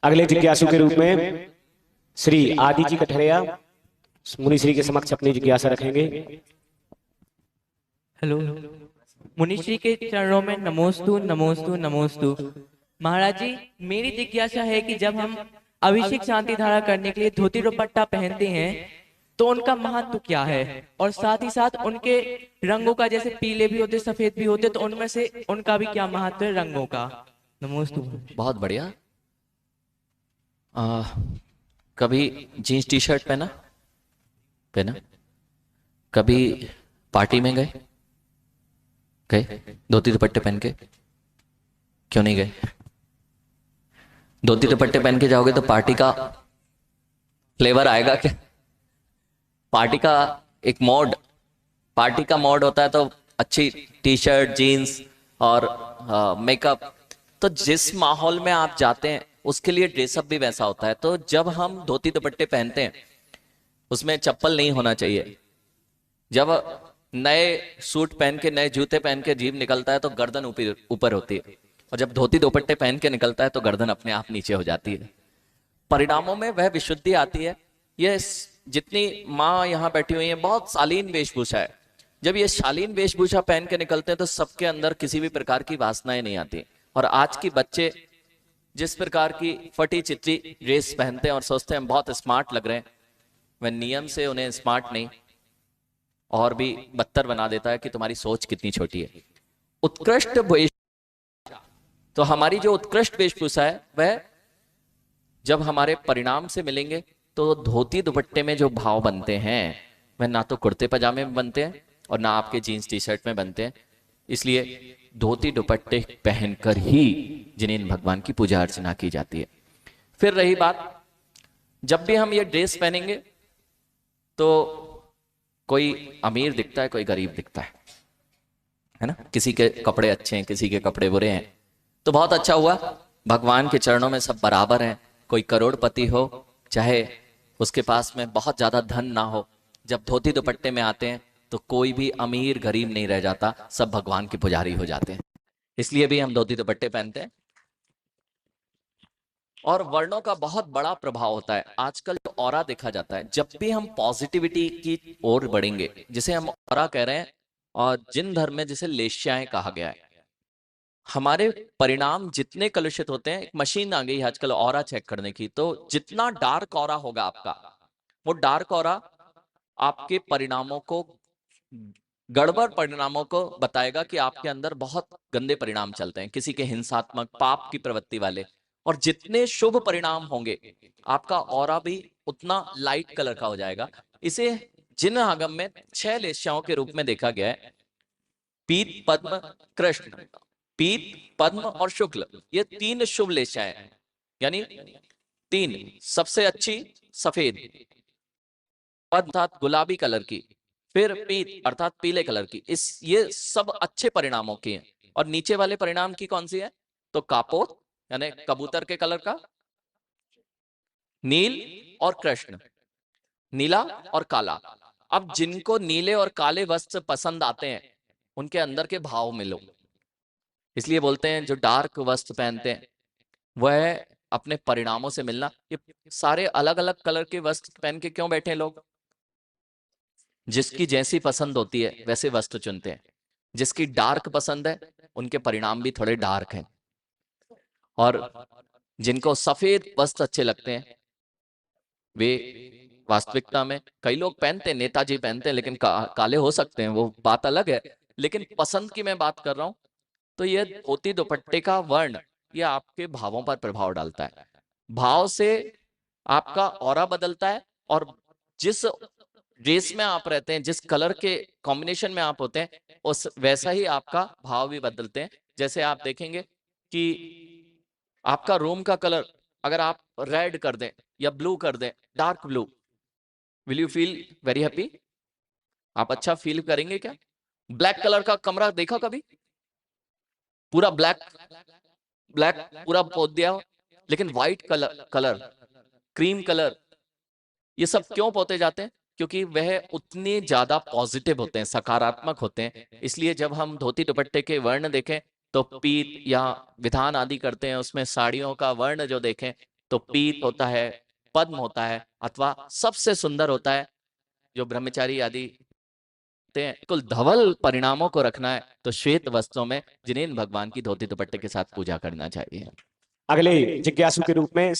अगले जिज्ञासु के रूप में श्री आदि जी कठरिया मुनि श्री के समक्ष अपनी जिज्ञासा रखेंगे। हेलो। मुनिश्री के चरणों में नमोस्तु नमोस्तु नमोस्तु। महाराज जी, मेरी जिज्ञासा है कि जब हम अभिषेक शांति धारा करने के लिए धोती दुपट्टा पहनते हैं तो उनका महत्व क्या है, और साथ ही साथ उनके रंगों का, जैसे पीले भी होते सफेद भी होते, तो उनमें से उनका भी क्या महत्व है रंगों का। नमोस्तु। बहुत बढ़िया। कभी जीन्स टी शर्ट पहना पहना, कभी पार्टी में गए गए धोती दुपट्टे पहन के? क्यों नहीं गए? धोती दुपट्टे पहन के जाओगे तो पार्टी का फ्लेवर आएगा क्या? पार्टी का एक मोड, पार्टी का मोड होता है, तो अच्छी टी शर्ट जीन्स और मेकअप, तो जिस माहौल में आप जाते हैं उसके लिए ड्रेसअप भी वैसा होता है। तो जब हम धोती दुपट्टे पहनते हैं उसमें चप्पल नहीं होना चाहिए। जब नए सूट पहन के नए जूते पहन के जीभ निकलता है तो गर्दन ऊपर होती है, और जब धोती दुपट्टे पहन के निकलता है तो गर्दन अपने आप नीचे हो जाती है। परिणामों में वह विशुद्धि आती है। ये जितनी माँ यहाँ बैठी हुई है बहुत शालीन वेशभूषा है। जब ये शालीन वेशभूषा पहन के निकलते हैं तो सबके अंदर किसी भी प्रकार की वासनाएं नहीं आती। और आज की बच्चे जिस प्रकार की फटी चिट्टी ड्रेस पहनते हैं और सोचते हैं हम बहुत स्मार्ट लग रहे हैं, वह नियम से उन्हें स्मार्ट नहीं और भी बदतर बना देता है कि तुम्हारी सोच कितनी छोटी है। उत्कृष्ट वेशभूषा, तो हमारी जो उत्कृष्ट वेशभूषा है वह जब हमारे परिणाम से मिलेंगे तो धोती दुपट्टे में जो भाव बनते हैं वह ना तो कुर्ते पजामे में बनते हैं और ना आपके जीन्स टी शर्ट में बनते हैं। इसलिए धोती दुपट्टे पहनकर ही जिनेन भगवान की पूजा अर्चना की जाती है। फिर रही बात, जब भी हम ये ड्रेस पहनेंगे तो कोई अमीर दिखता है, कोई गरीब दिखता है ना। किसी के कपड़े अच्छे हैं, किसी के कपड़े बुरे हैं, तो बहुत अच्छा हुआ, भगवान के चरणों में सब बराबर हैं। कोई करोड़पति हो चाहे उसके पास में बहुत ज्यादा धन ना हो, जब धोती दुपट्टे में आते हैं तो कोई भी अमीर गरीब नहीं रह जाता, सब भगवान के पुजारी हो जाते हैं। इसलिए भी हम धोती दुपट्टे पहनते हैं। और वर्णों का बहुत बड़ा प्रभाव होता है। आजकल जो ऑरा देखा जाता है, जब भी हम पॉजिटिविटी की ओर बढ़ेंगे, जिसे हम ऑरा कह रहे हैं, और जिन धर्म में जिसे लेश्याएं कहा गया है, हमारे परिणाम जितने कलुषित होते हैं, एक मशीन आ गई है आजकल ऑरा चेक करने की, तो जितना डार्क ऑरा होगा आपका, वो डार्क ऑरा आपके परिणामों को, गड़बड़ परिणामों को बताएगा कि आपके अंदर बहुत गंदे परिणाम चलते हैं, किसी के हिंसात्मक पाप की प्रवृत्ति वाले। और जितने शुभ परिणाम होंगे आपका ऑरा भी उतना लाइट कलर का हो जाएगा। इसे जिन आगम में 6 लेश्याओं के रूप में देखा गया है, पीत पद्म कृष्ण, पीत पद्म और शुक्ल, ये 3 शुभ लेश्याएं हैं। यानी 3 सबसे अच्छी सफेद, पद्म अर्थात गुलाबी कलर की, फिर पीत अर्थात पीले कलर की, ये सब अच्छे परिणामों की हैं। और नीचे वाले परिणाम की कौन सी है? तो कापोत यानी कबूतर के कलर का, नील और कृष्ण, नीला और काला। अब जिनको नीले और काले वस्त्र पसंद आते हैं उनके अंदर के भाव मिलो। इसलिए बोलते हैं जो डार्क वस्त्र पहनते हैं वह अपने परिणामों से मिलना। ये सारे अलग अलग कलर के वस्त्र पहन के क्यों बैठे हैं लोग? जिसकी जैसी पसंद होती है वैसे वस्त्र चुनते हैं। जिसकी डार्क पसंद है उनके परिणाम भी थोड़े डार्क हैं, और जिनको सफेद वस्त्र अच्छे लगते हैं वे वास्तविकता में, कई लोग पहनते हैं, नेताजी पहनते हैं, लेकिन काले हो सकते हैं, वो बात अलग है, लेकिन पसंद की मैं बात कर रहा हूं। तो ये धोती दुपट्टे का वर्ण ये आपके भावों पर प्रभाव डालता है। भाव से आपका ऑरा बदलता है, और जिस ड्रेस में आप रहते हैं, जिस कलर के कॉम्बिनेशन में आप होते हैं, उस वैसा ही आपका भाव भी बदलते हैं। जैसे आप देखेंगे कि आपका रूम का कलर अगर आप रेड कर दें या ब्लू कर दें, dark blue, will you feel very happy? आप अच्छा फील करेंगे क्या? ब्लैक कलर का कमरा देखा कभी? पूरा ब्लैक ब्लैक पूरा पोत दिया हो, लेकिन व्हाइट कलर क्रीम कलर, ये सब क्यों पोते जाते हैं? क्योंकि वह उतने ज्यादा पॉजिटिव होते हैं, सकारात्मक होते हैं। इसलिए जब हम धोती दुपट्टे के वर्ण देखें तो पीत या विधान आदि करते हैं, उसमें साड़ियों का वर्ण जो देखें तो पीत होता है, पद्म होता है, अथवा सबसे सुंदर होता है जो ब्रह्मचारी आदि हैं, कुल धवल परिणामों को रखना है तो श्वेत वस्त्रों में जिनेंद्र भगवान की धोती दुपट्टे के साथ पूजा करना चाहिए। अगले जिज्ञासु के रूप में